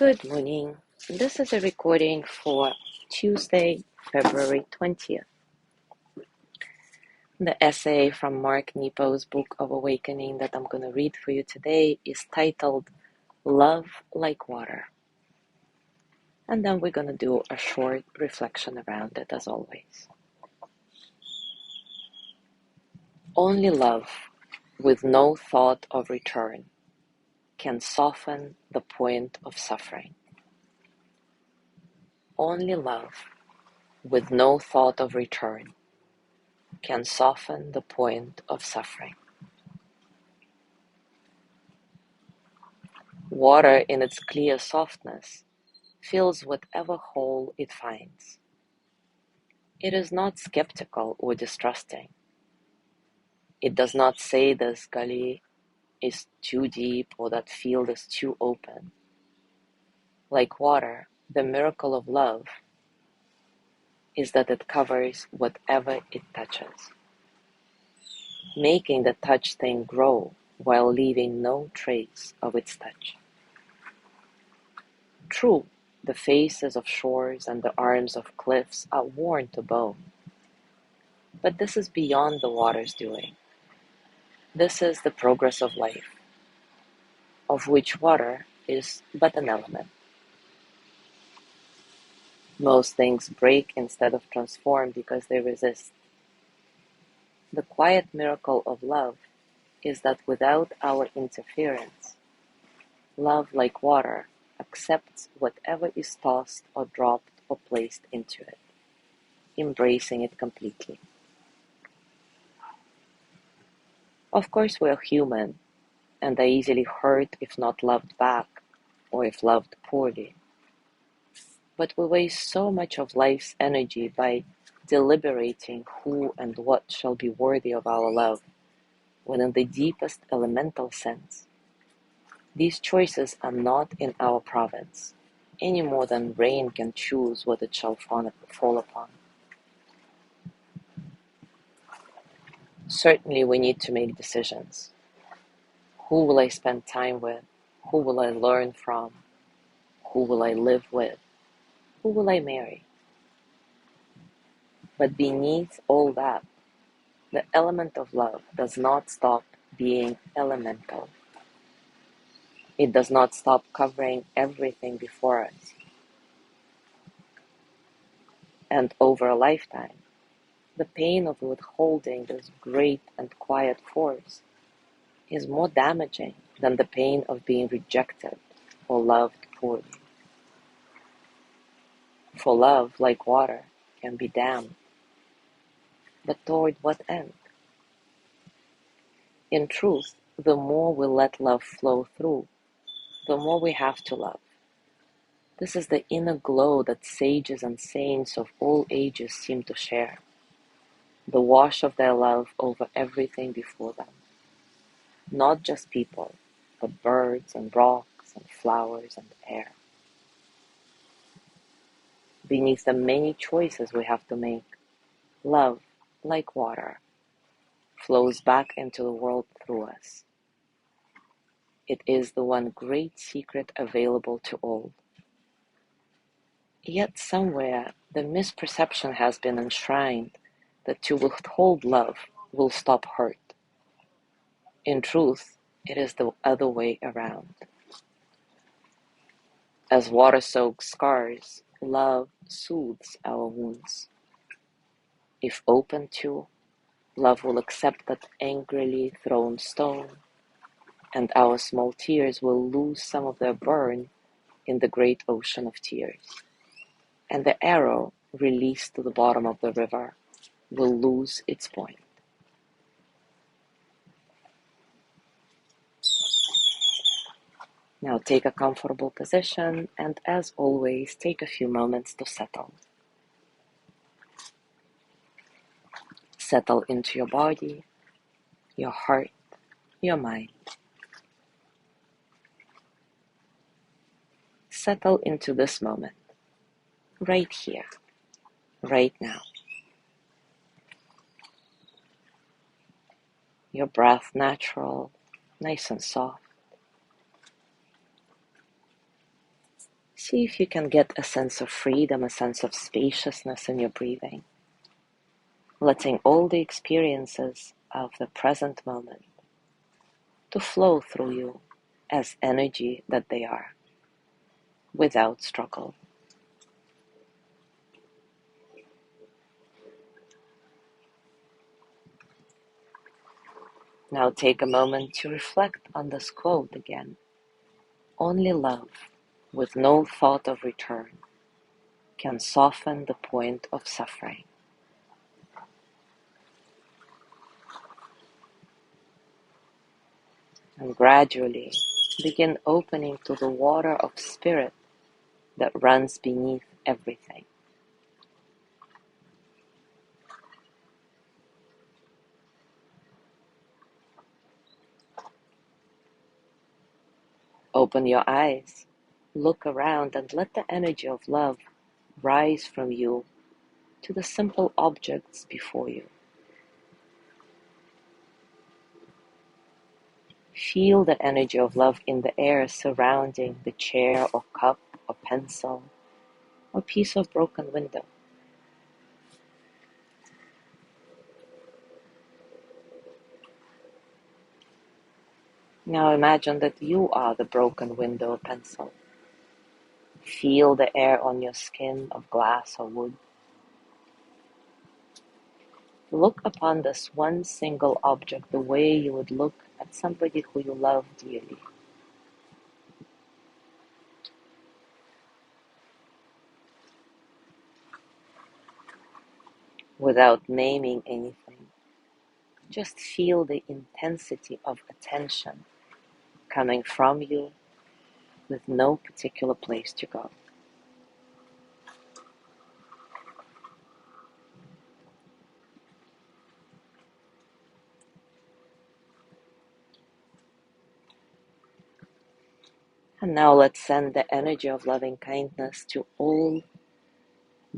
Good morning. This is a recording for Tuesday, February 20th. The essay from Mark Nepo's Book of Awakening that I'm going to read for you today is titled Love Like Water. And then we're going to do a short reflection around it as always. Only love with no thought of return can soften the point of suffering. Only love with no thought of return can soften the point of suffering. Water in its clear softness fills whatever hole it finds. It is not skeptical or distrusting. It does not say this gully is too deep or that field is too open. Like water, the miracle of love is that it covers whatever it touches, making the touched thing grow while leaving no trace of its touch. True, the faces of shores and the arms of cliffs are worn to bone, but this is beyond the water's doing. This is the progress of life, of which water is but an element. Most things break instead of transform because they resist. The quiet miracle of love is that without our interference, love, like water, accepts whatever is tossed or dropped or placed into it, embracing it completely. Of course, we are human and are easily hurt if not loved back or if loved poorly. But we waste so much of life's energy by deliberating who and what shall be worthy of our love, when in the deepest elemental sense, these choices are not in our province, any more than rain can choose what it shall fall upon. Certainly we need to make decisions. Who will I spend time with? Who will I learn from? Who will I live with? Who will I marry? But beneath all that, the element of love does not stop being elemental. It does not stop covering everything before us. And over a lifetime, the pain of withholding this great and quiet force is more damaging than the pain of being rejected or loved poorly. For love, like water, can be dammed. But toward what end? In truth, the more we let love flow through, the more we have to love. This is the inner glow that sages and saints of all ages seem to share, the wash of their love over everything before them. Not just people, but birds and rocks and flowers and air. Beneath the many choices we have to make, love, like water, flows back into the world through us. It is the one great secret available to all. Yet somewhere the misperception has been enshrined that to withhold love will stop hurt. In truth, it is the other way around. As water soaks scars, love soothes our wounds. If open to, love will accept that angrily thrown stone, and our small tears will lose some of their burn in the great ocean of tears. And the arrow, released to the bottom of the river, will lose its point. Now take a comfortable position and, as always, take a few moments to settle. Settle into your body, your heart, your mind. Settle into this moment, right here, right now. Your breath natural, nice and soft. See if you can get a sense of freedom, a sense of spaciousness in your breathing, letting all the experiences of the present moment to flow through you as energy that they are, without struggle. Now take a moment to reflect on this quote again. Only love, with no thought of return, can soften the point of suffering. And gradually begin opening to the water of spirit that runs beneath everything. Open your eyes, look around, and let the energy of love rise from you to the simple objects before you. Feel the energy of love in the air surrounding the chair or cup or pencil or piece of broken window. Now imagine that you are the broken window or pencil. Feel the air on your skin of glass or wood. Look upon this one single object the way you would look at somebody who you love dearly. Without naming anything, just feel the intensity of attention coming from you with no particular place to go. And now let's send the energy of loving kindness to all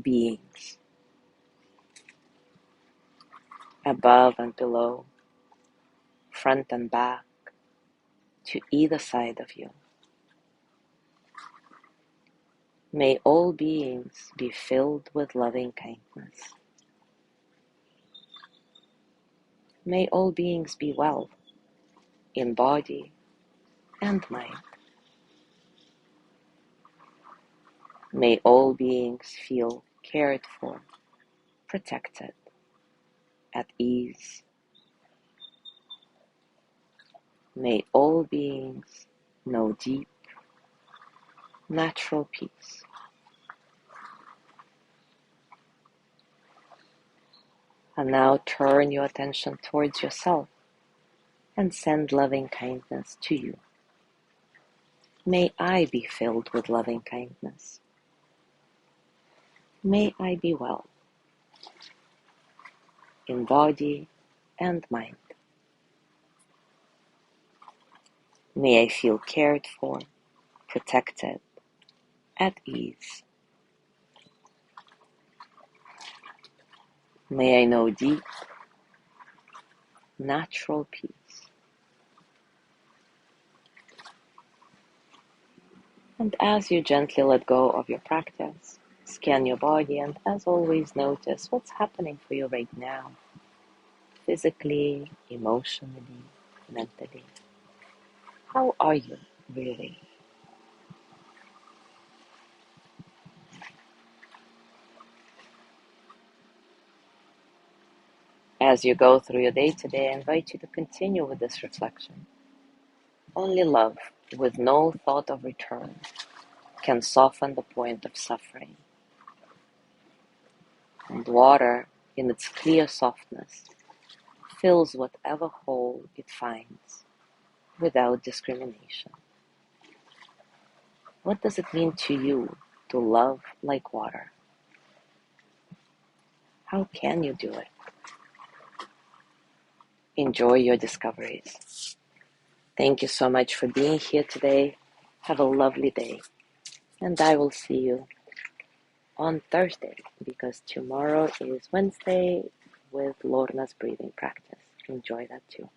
beings, above and below, front and back, to either side of you. May all beings be filled with loving kindness. May all beings be well, in body and mind. May all beings feel cared for, protected, at ease. May all beings know deep, natural peace. And now turn your attention towards yourself and send loving kindness to you. May I be filled with loving kindness. May I be well, in body and mind. May I feel cared for, protected, at ease. May I know deep, natural peace. And as you gently let go of your practice, scan your body and, as always, notice what's happening for you right now, physically, emotionally, mentally. How are you really? As you go through your day today, I invite you to continue with this reflection. Only love, with no thought of return, can soften the point of suffering. And water, in its clear softness, fills whatever hole it finds, without discrimination. What does it mean to you to love like water? How can you do it? Enjoy your discoveries. Thank you so much for being here today. Have a lovely day. And I will see you on Thursday, because tomorrow is Wednesday with Lorna's breathing practice. Enjoy that too.